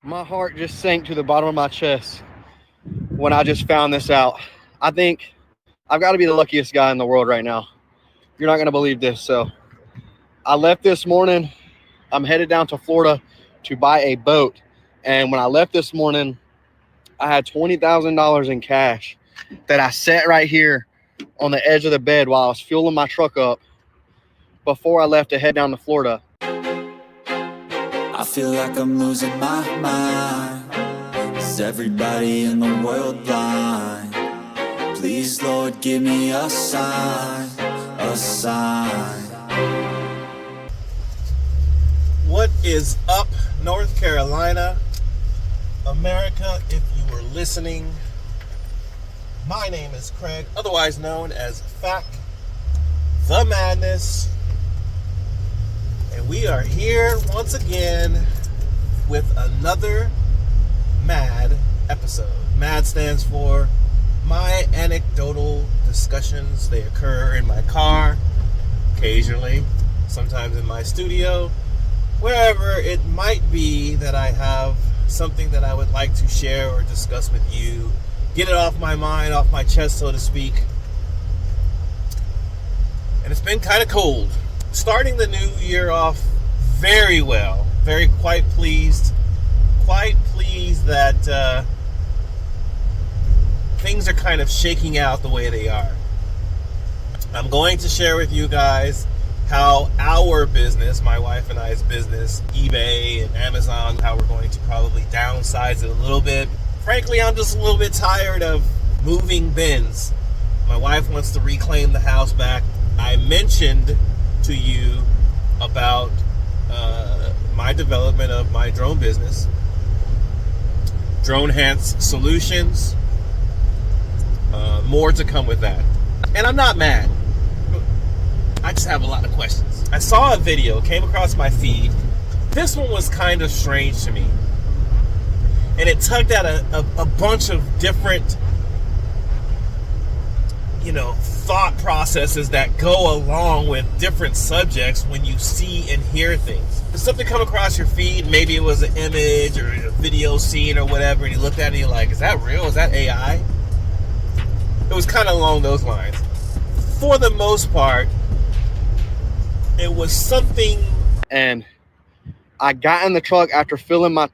My heart just sank to the bottom of my chest when I just found this out. I think I've got to be the luckiest guy in the world right now. You're not going to believe this. So I left this morning. I'm headed down to Florida to buy a boat. And when I left this morning, I had $20,000 in cash that I set right here on the edge of the bed while I was fueling my truck up before I left to head down to Florida. I feel like I'm losing my mind. Is everybody in the world blind? Please, Lord, give me a sign, a sign. What is up, North Carolina, America? If you were listening, my name is Craig, otherwise known as faqthemadness. And we are here once again with another M.A.D episode. M.A.D stands for My Anecdotal Discussions. They occur in my car, occasionally, sometimes in my studio, wherever it might be that I have something that I would like to share or discuss with you. Get it off my mind, off my chest, so to speak. And it's been kind of cold. Starting the new year off very well. Quite pleased that things are kind of shaking out the way they are. I'm going to share with you guys how our business, my wife and I's business, eBay and Amazon, how we're going to probably downsize it a little bit. Frankly, I'm just a little bit tired of moving bins. My wife wants to reclaim the house back. I mentioned to you about my development of my drone business, ECW Solutions. More to come with that. And I'm not mad. I just have a lot of questions. I saw a video, came across my feed. This one was kind of strange to me. And it tugged at a bunch of different, thought processes that go along with different subjects when you see and hear things. If something come across your feed, maybe it was an image or a video scene or whatever, and you looked at it and you're like, is that real? Is that AI? It was kind of along those lines. For the most part, it was something. And I got in the truck after filling up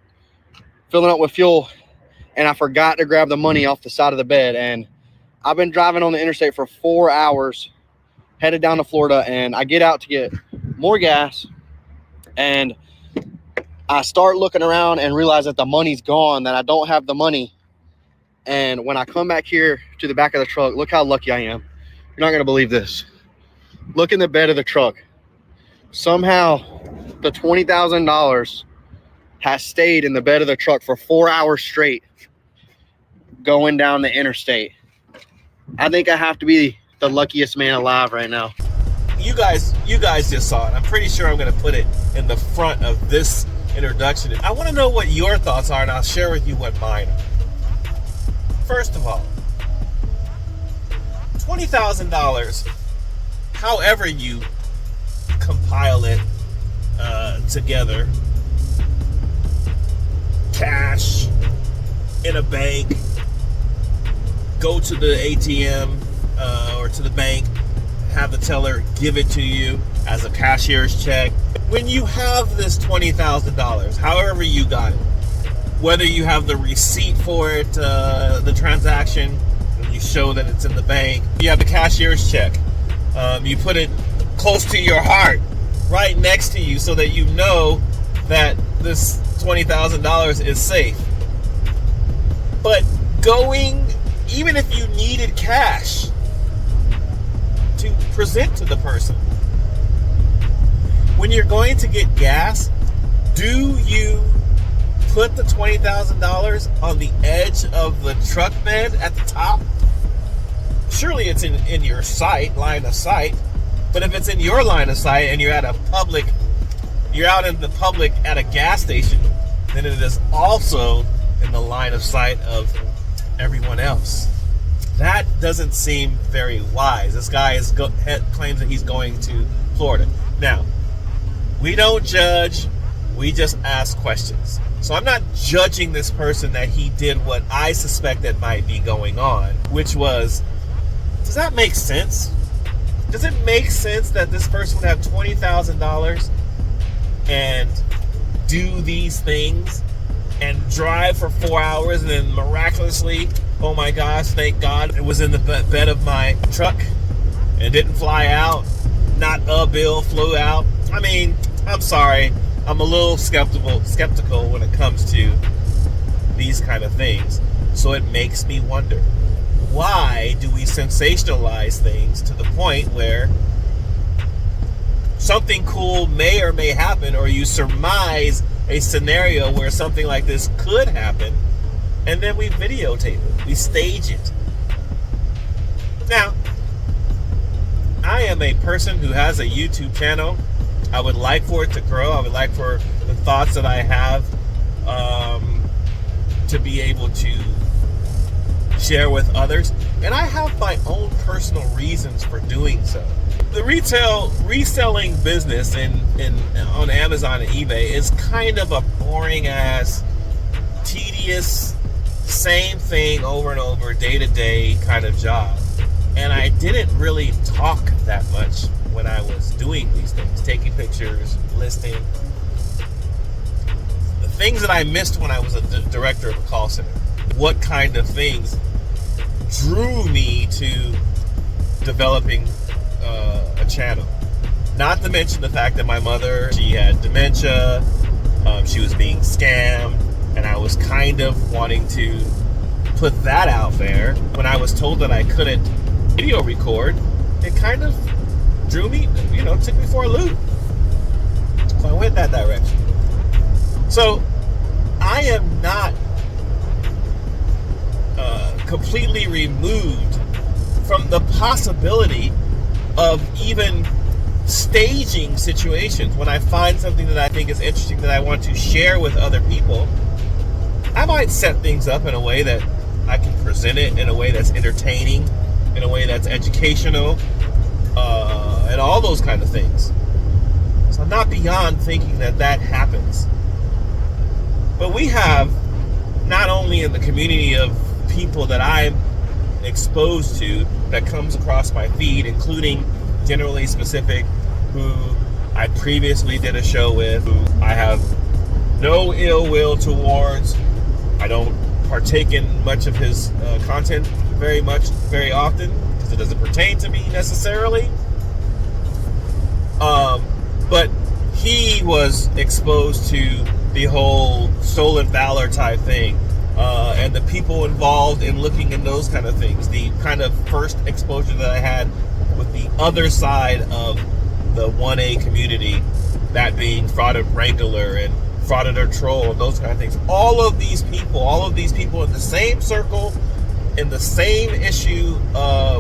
with fuel, and I forgot to grab the money off the side of the bed. And I've been driving on the interstate for 4 hours, headed down to Florida, and I get out to get more gas, and I start looking around and realize that the money's gone, that I don't have the money. And when I come back here to the back of the truck, look how lucky I am. You're not going to believe this. Look in the bed of the truck. Somehow, the $20,000 has stayed in the bed of the truck for 4 hours straight going down the interstate. I think I have to be the luckiest man alive right now. You guys just saw it. I'm pretty sure I'm going to put it in the front of this introduction. I want to know what your thoughts are, and I'll share with you what mine are. First of all, $20,000, however you compile it together, cash in a bank, go to the ATM or to the bank, have the teller give it to you as a cashier's check. When you have this $20,000, however you got it, whether you have the receipt for it, the transaction, and you show that it's in the bank, you have the cashier's check, you put it close to your heart, right next to you, so that you know that this $20,000 is safe. But even if you needed cash to present to the person, when you're going to get gas, do you put the $20,000 on the edge of the truck bed at the top? Surely it's in your line of sight. But if it's in your line of sight and you're out in the public at a gas station, then it is also in the line of sight of everyone else. That doesn't seem very wise. This guy claims that he's going to Florida. Now, we don't judge, we just ask questions. So I'm not judging this person that he did what I suspect that might be going on, which was, does that make sense? Does it make sense that this person would have $20,000 and do these things and drive for 4 hours and then miraculously, oh my gosh, thank God it was in the bed of my truck and didn't fly out, not a bill flew out? I mean, I'm sorry. I'm a little skeptical when it comes to these kind of things. So it makes me wonder, why do we sensationalize things to the point where something cool may or may happen, or you surmise a scenario where something like this could happen, and then we videotape it, we stage it? Now, I am a person who has a YouTube channel. I would like for it to grow. I would like for the thoughts that I have to be able to share with others. And I have my own personal reasons for doing so. The reselling business on Amazon and eBay is kind of a boring ass, tedious, same thing over and over, day to day kind of job. And I didn't really talk that much when I was doing these things, taking pictures, listing. The things that I missed when I was a director of a call center. What kind of things drew me to developing a channel? Not to mention the fact that my mother, she had dementia, she was being scammed, and I was kind of wanting to put that out there. When I was told that I couldn't video record, it kind of drew me, took me for a loop. So I went that direction. So I am not completely removed from the possibility of even staging situations. When I find something that I think is interesting that I want to share with other people, I might set things up in a way that I can present it in a way that's entertaining, in a way that's educational, and all those kind of things. So I'm not beyond thinking that happens. But we have, not only in the community of people that I'm exposed to, that comes across my feed, including Generally Specific, who I previously did a show with, who I have no ill will towards. I don't partake in much of his content very often, because it doesn't pertain to me necessarily. But he was exposed to the whole stolen valor type thing, and the people involved in looking in those kind of things. The kind of first exposure that I had with the other side of the 1A community, that being Frauded Wrangler and Frauditor Troll and those kind of things. All of these people in the same circle, in the same issue,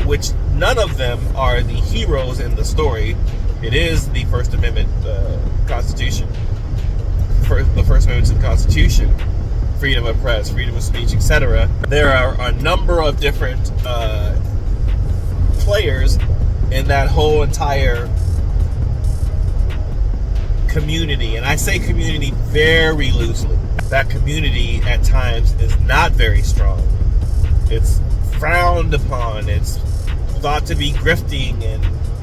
which none of them are the heroes in the story. It is the First Amendment Constitution, the First Amendment to the Constitution, freedom of press, freedom of speech, etc. There are a number of different players in that whole entire community, and I say community very loosely. That community at times is not very strong. It's frowned upon. It's thought to be grifting,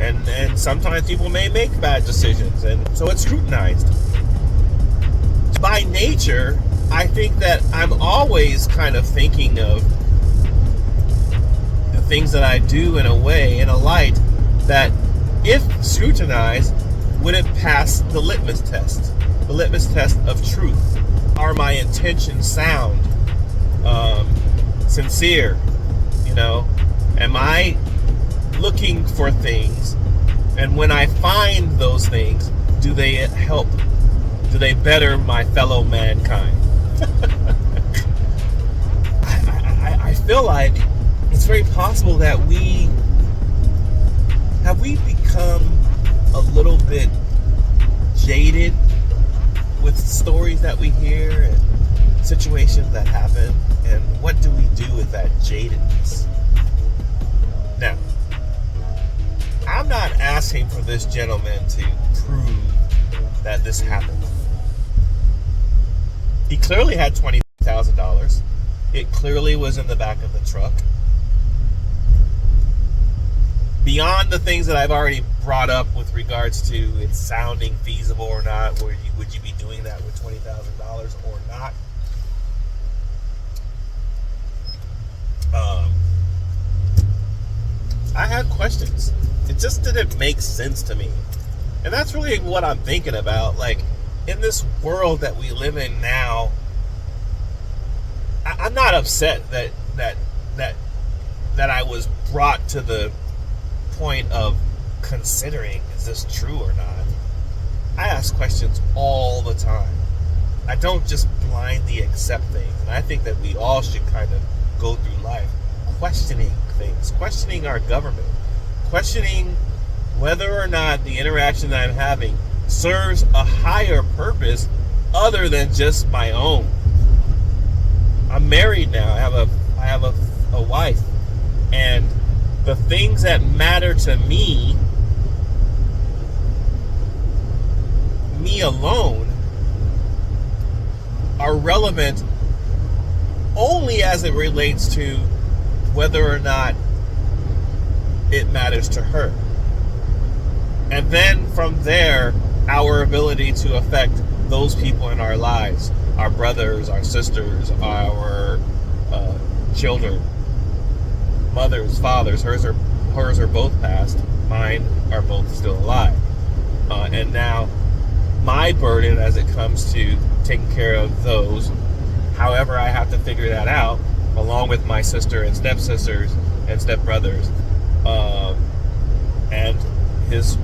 and sometimes people may make bad decisions, and so it's scrutinized. By nature, I think that I'm always kind of thinking of the things that I do in a way, in a light, that if scrutinized, would it pass the litmus test of truth? Are my intentions sound, sincere? Am I looking for things, and when I find those things, do they help? Do they better my fellow mankind? I feel like it's very possible that we become a little bit jaded with stories that we hear and situations that happen, and what do we do with that jadedness? Now, I'm not asking for this gentleman to prove that this happened. He clearly had $20,000. It clearly was in the back of the truck. Beyond the things that I've already brought up with regards to it sounding feasible or not, would you be doing that with $20,000 or not? I had questions. It just didn't make sense to me. And that's really what I'm thinking about. Like, in this world that we live in now, I'm not upset that I was brought to the point of considering, is this true or not? I ask questions all the time. I don't just blindly accept things. And I think that we all should kind of go through life questioning things, questioning our government, questioning whether or not the interaction that I'm having serves a higher purpose other than just my own. I'm married now. I have a wife, and the things that matter to me alone, are relevant only as it relates to whether or not it matters to her. And then from there, our ability to affect those people in our lives, our brothers, our sisters, our children, mothers, fathers. Hers are both passed. Mine are both still alive. And now my burden as it comes to taking care of those, however I have to figure that out, along with my sister and stepsisters and stepbrothers, and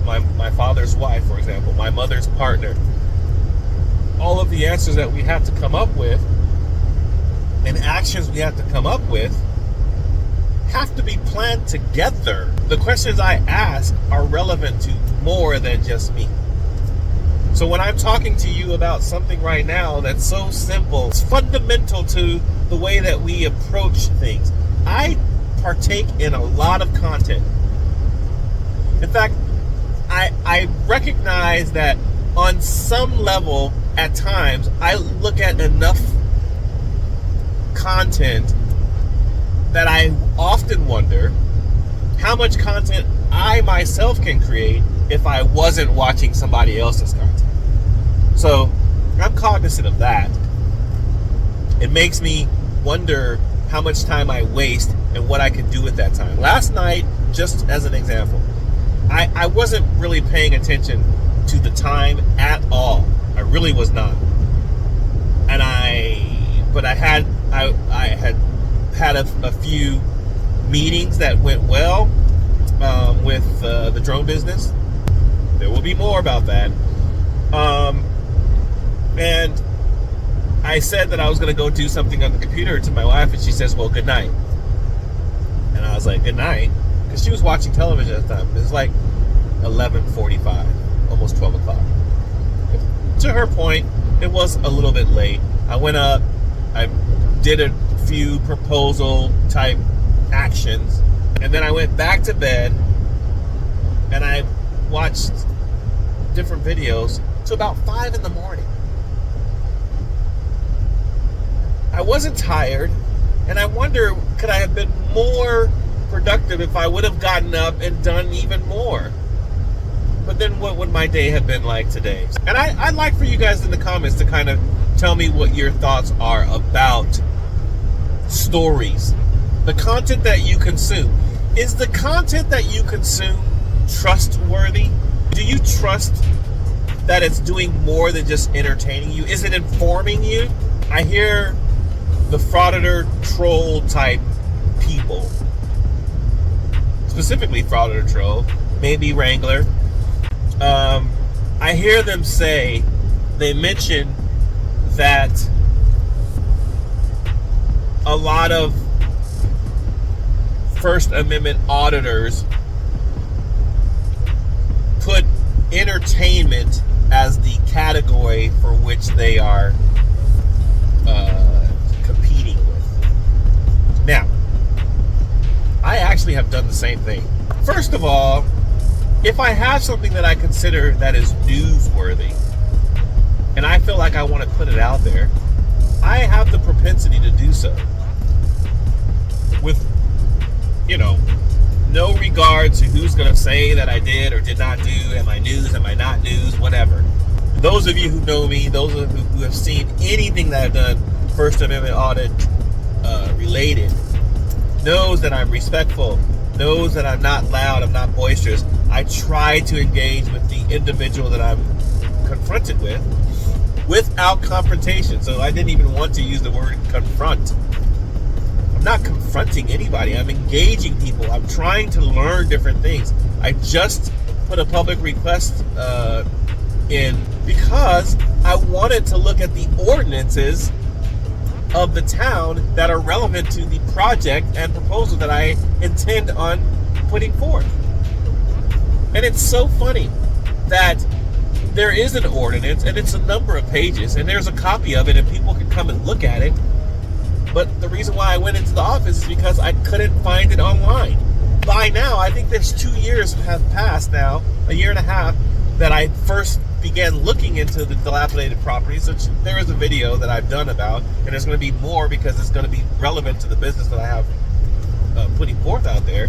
my father's wife, for example, my mother's partner. All of the answers that we have to come up with and actions we have to come up with have to be planned together. The questions I ask are relevant to more than just me. So when I'm talking to you about something right now that's so simple, it's fundamental to the way that we approach things. I partake in a lot of content. In fact, I recognize that on some level, at times, I look at enough content that I often wonder how much content I myself can create if I wasn't watching somebody else's content. So I'm cognizant of that. It makes me wonder how much time I waste and what I can do with that time. Last night, just as an example, I wasn't really paying attention to the time at all. I really was not. And I had a few meetings that went well with the drone business. There will be more about that. And I said that I was going to go do something on the computer to my wife, and she says, well, good night. And I was like, good night? Because she was watching television at the time. It was like 11:45, almost 12 o'clock. To her point, it was a little bit late. I went up, I did a few proposal type actions, and then I went back to bed and I watched different videos to about 5 in the morning. I wasn't tired, and I wonder, could I have been more productive if I would have gotten up and done even more? But then what would my day have been like today? And I'd like for you guys in the comments to kind of tell me what your thoughts are about stories. The content that you consume. Is the content that you consume trustworthy? Do you trust that it's doing more than just entertaining you? Is it informing you? I hear the frauditor troll type people, specifically frauditor troll, maybe Wrangler. I hear them say, they mention that a lot of First Amendment auditors put entertainment as the category for which they are competing with. Now, I actually have done the same thing. First of all, if I have something that I consider that is newsworthy, and I feel like I want to put it out there, I have the propensity to do so. With, no regard to who's going to say that I did or did not do. Am I news? Am I not news? Whatever. Those of you who know me, those of you who have seen anything that I've done First Amendment audit related, knows that I'm respectful, knows that I'm not loud, I'm not boisterous. I try to engage with the individual that I'm confronted with without confrontation. So I didn't even want to use the word confront. I'm not confronting anybody. I'm engaging people. I'm trying to learn different things. I just put a public request in because I wanted to look at the ordinances of the town that are relevant to the project and proposal that I intend on putting forth. And it's so funny that there is an ordinance and it's a number of pages and there's a copy of it and people can come and look at it. But the reason why I went into the office is because I couldn't find it online. By now, I think there's 2 years have passed now, a year and a half, that I first began looking into the dilapidated properties, which there is a video that I've done about, and there's going to be more because it's going to be relevant to the business that I have putting forth out there.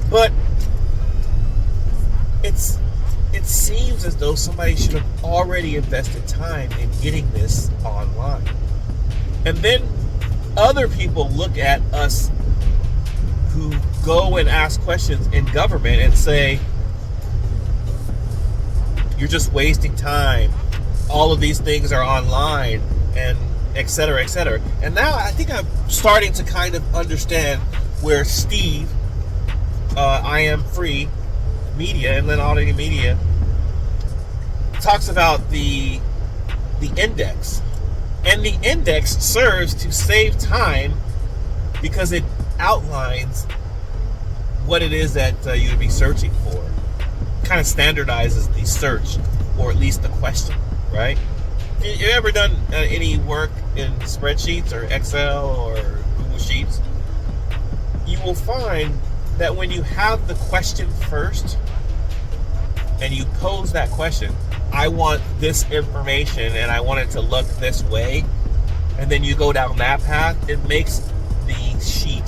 But it seems as though somebody should have already invested time in getting this online. And then other people look at us who go and ask questions in government and say, you're just wasting time. All of these things are online, and et cetera, et cetera. And now I think I'm starting to kind of understand where Steve, I Am Free Media, and then Auditing Media, talks about the index. And the index serves to save time because it outlines what it is that you would be searching for. Kind of standardizes the search, or at least the question, right? You ever done any work in spreadsheets or Excel or Google Sheets? You will find that when you have the question first and you pose that question, I want this information and I want it to look this way, and then you go down that path, it makes the sheet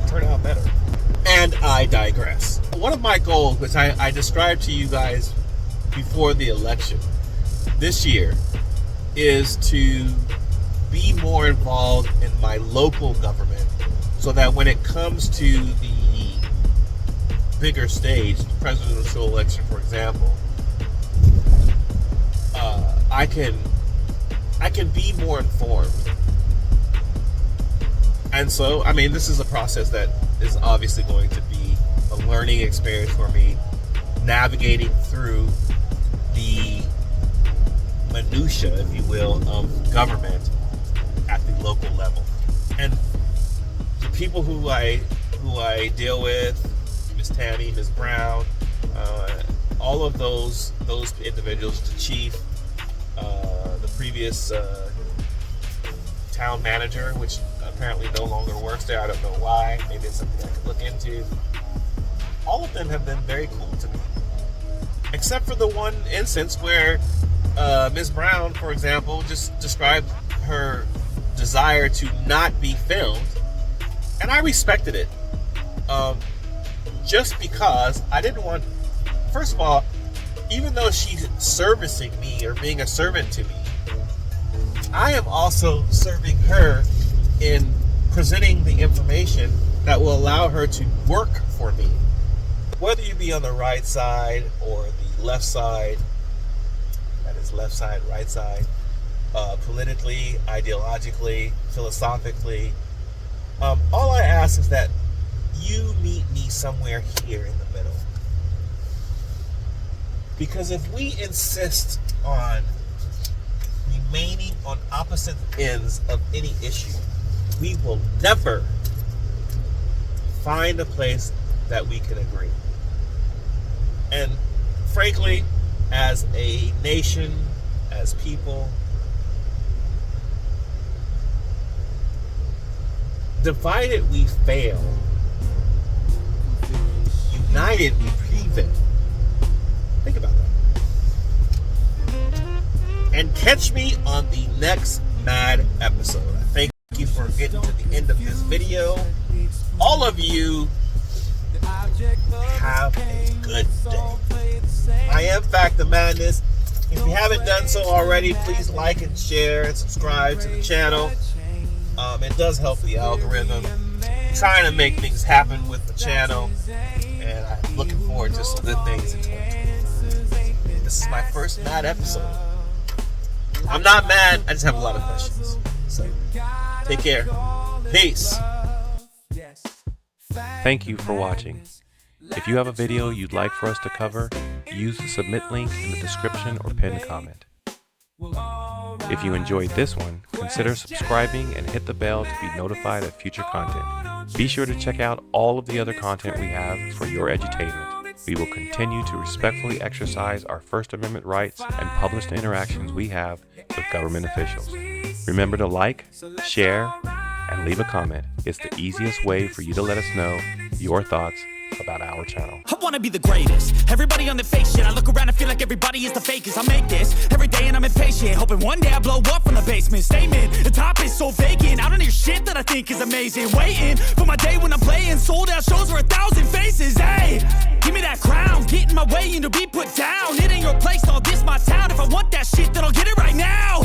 turn out better. And I digress. One of my goals, which I described to you guys before the election this year, is to be more involved in my local government so that when it comes to the bigger stage, the presidential election, for example, I can be more informed. And so, I mean, this is a process that is obviously going to be a learning experience for me, navigating through the minutia, if you will, of government at the local level. And the people who I deal with, Miss Tammy, Miss Brown, all of those individuals, the chief, the previous town manager, which apparently no longer works there. I don't know why. Maybe it's something I could look into. All of them have been very cool to me, except for the one instance where Ms. Brown, for example, just described her desire to not be filmed, and I respected it. Just because I didn't want, first of all, even though she's servicing me or being a servant to me, I am also serving her in presenting the information that will allow her to work for me. Whether you be on the right side or the left side, that is left side, right side, politically, ideologically, philosophically, all I ask is that you meet me somewhere here in the middle. Because if we insist on remaining on opposite ends of any issue, we will never find a place that we can agree. And frankly, as a nation, as people, divided we fail, united we prevail. Think about that. And catch me on the next mad episode. I thank you for getting to the end of this video. All of you have a good day. I am Fact the Madness. If you haven't done so already, please like and share and subscribe to the channel. It does help the algorithm. I'm trying to make things happen with the channel, and I'm looking forward to some good things in 2020. This is my first mad episode. I'm not mad, I just have a lot of questions. So, take care. Peace. Thank you for watching. If you have a video you'd like for us to cover, use the submit link in the description or pinned comment. If you enjoyed this one, consider subscribing and hit the bell to be notified of future content. Be sure to check out all of the other content we have for your edutainment. We will continue to respectfully exercise our First Amendment rights and publish the interactions we have with government officials. Remember to like, share, and leave a comment. It's the easiest way for you to let us know your thoughts about our channel. I wanna be the greatest. Everybody on the fake shit. I look around and feel like everybody is the fakest. I make this every day and I'm impatient, hoping one day I blow up from the basement. Statement, the top is so vacant. I don't hear shit that I think is amazing. Waiting for my day when I'm playing sold out shows for 1,000 faces. Hey, give me that crown, get in my way and to be put down. It ain't your place, no, this my town. If I want that shit, then I'll get it right now.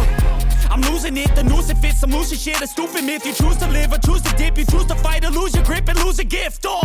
I'm losing it, the noose it fits, some losing shit, a stupid myth. You choose to live or choose to dip, you choose to fight or lose your grip and lose a gift. Oh.